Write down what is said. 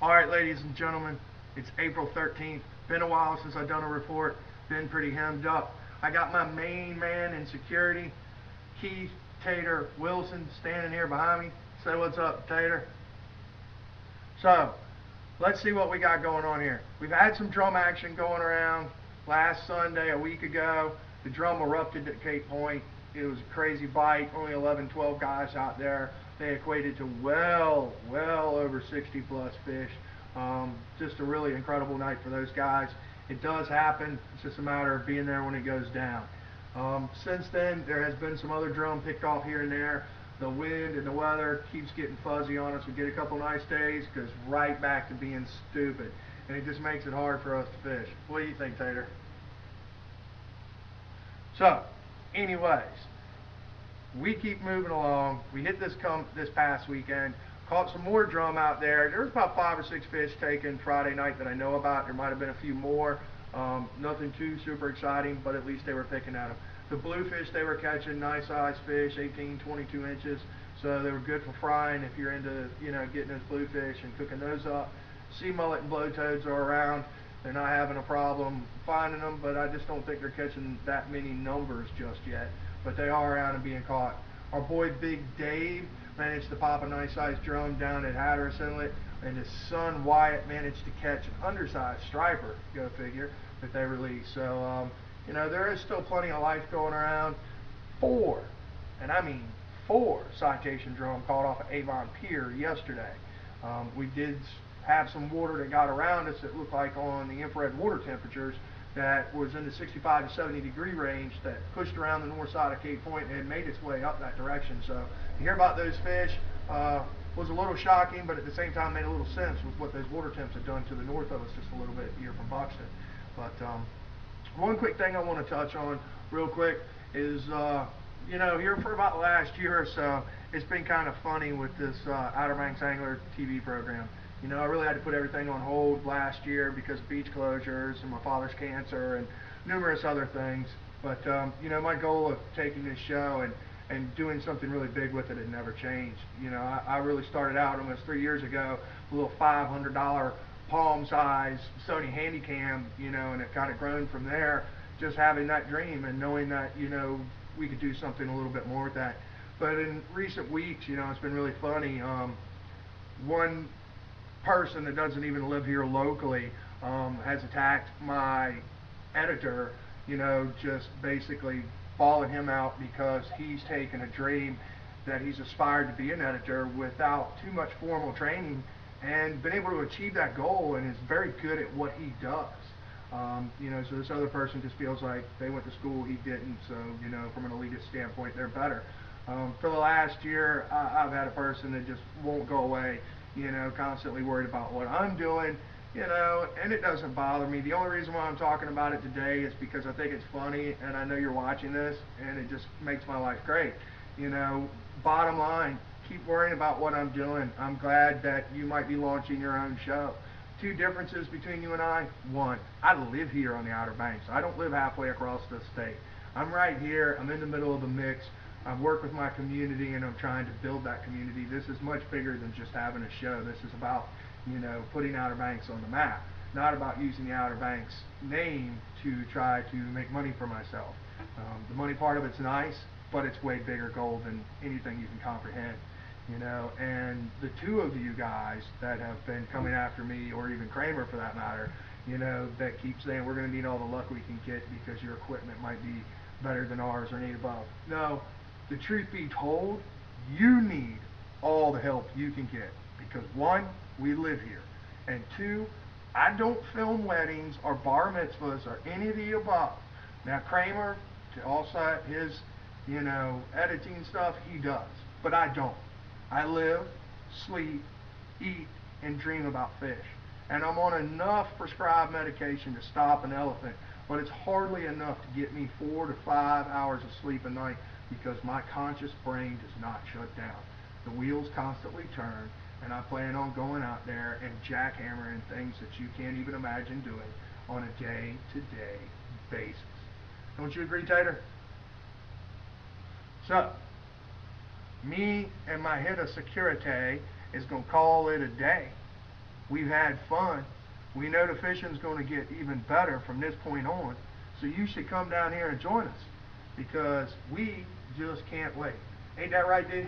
Alright, ladies and gentlemen, it's April 13th. Been a while since I've done a report. Been pretty hemmed up. I got my main man in security, Keith Tater Wilson, standing here behind me. Say what's up, Tater. So, let's see what we got going on here. We've had some drum action going around. Last Sunday, a week ago, the drum erupted at Cape Point. It was a crazy bite. Only 11, 12 guys out there. They equated to well over 60 plus fish. Just a really incredible night for those guys. It does happen. It's just a matter of being there when it goes down. Since then, there has been some other drum picked off here and there. The wind and the weather keeps getting fuzzy on us. We get a couple nice days, goes right back to being stupid. And it just makes it hard for us to fish. What do you think, Tater? So, anyways, we keep moving along. We hit this past weekend, caught some more drum out there. There was about 5 or 6 fish taken Friday night that I know about. There might have been a few more. Nothing too super exciting, but at least they were picking at them. The bluefish they were catching, nice sized fish, 18, 22 inches. So they were good for frying if you're into, getting those bluefish and cooking those up. Sea mullet and blowtoads are around. They're not having a problem finding them, but I just don't think they're catching that many numbers just yet. But they are around and being caught. Our boy Big Dave managed to pop a nice sized drum down at Hatteras Inlet, and his son Wyatt managed to catch an undersized striper, go figure, that they released. So, there is still plenty of life going around. 4, and I mean 4 citation drum caught off of Avon Pier yesterday. We did have some water that got around us that looked like on the infrared water temperatures that was in the 65 to 70 degree range that pushed around the north side of Cape Point and had made its way up that direction. So to hear about those fish was a little shocking, but at the same time made a little sense with what those water temps had done to the north of us just a little bit here from Buxton. But one quick thing I want to touch on real quick is, here for about the last year or so, it's been kind of funny with this Outer Banks Angler TV program. I really had to put everything on hold last year because of beach closures and my father's cancer and numerous other things. But, my goal of taking this show and doing something really big with it had never changed. I really started out almost 3 years ago, a little $500 palm size Sony Handycam, and it kind of grown from there, just having that dream and knowing that, we could do something a little bit more with that. But in recent weeks, it's been really funny. One person that doesn't even live here locally has attacked my editor, just basically bawling him out because he's taken a dream that he's aspired to be an editor without too much formal training and been able to achieve that goal and is very good at what he does. So this other person just feels like they went to school, he didn't, so, from an elitist standpoint, they're better. For the last year, I've had a person that just won't go away, constantly worried about what I'm doing, and it doesn't bother me. The only reason why I'm talking about it today is because I think it's funny, and I know you're watching this, and it just makes my life great. Bottom line, keep worrying about what I'm doing. I'm glad that you might be launching your own show. 2 differences between you and I. 1, I live here on the Outer Banks. I don't live halfway across the state. I'm right here. I'm in the middle of the mix. I work with my community and I'm trying to build that community. This is much bigger than just having a show. This is about, putting Outer Banks on the map, not about using the Outer Banks name to try to make money for myself. The money part of it's nice, but it's way bigger goal than anything you can comprehend. And the 2 of you guys that have been coming after me, or even Kramer for that matter, that keep saying we're going to need all the luck we can get because your equipment might be better than ours or need above. No, the truth be told, you need all the help you can get because 1, we live here, and 2, I don't film weddings or bar mitzvahs or any of the above. Now Kramer, to offset his, editing stuff, he does, but I don't. I live, sleep, eat, and dream about fish. And I'm on enough prescribed medication to stop an elephant, but it's hardly enough to get me 4 to 5 hours of sleep a night because my conscious brain does not shut down. The wheels constantly turn, and I plan on going out there and jackhammering things that you can't even imagine doing on a day-to-day basis. Don't you agree, Tater? So, me and my head of security is going to call it a day. We've had fun. We know the fishing's going to get even better from this point on. So you should come down here and join us, because we just can't wait. Ain't that right, Dee?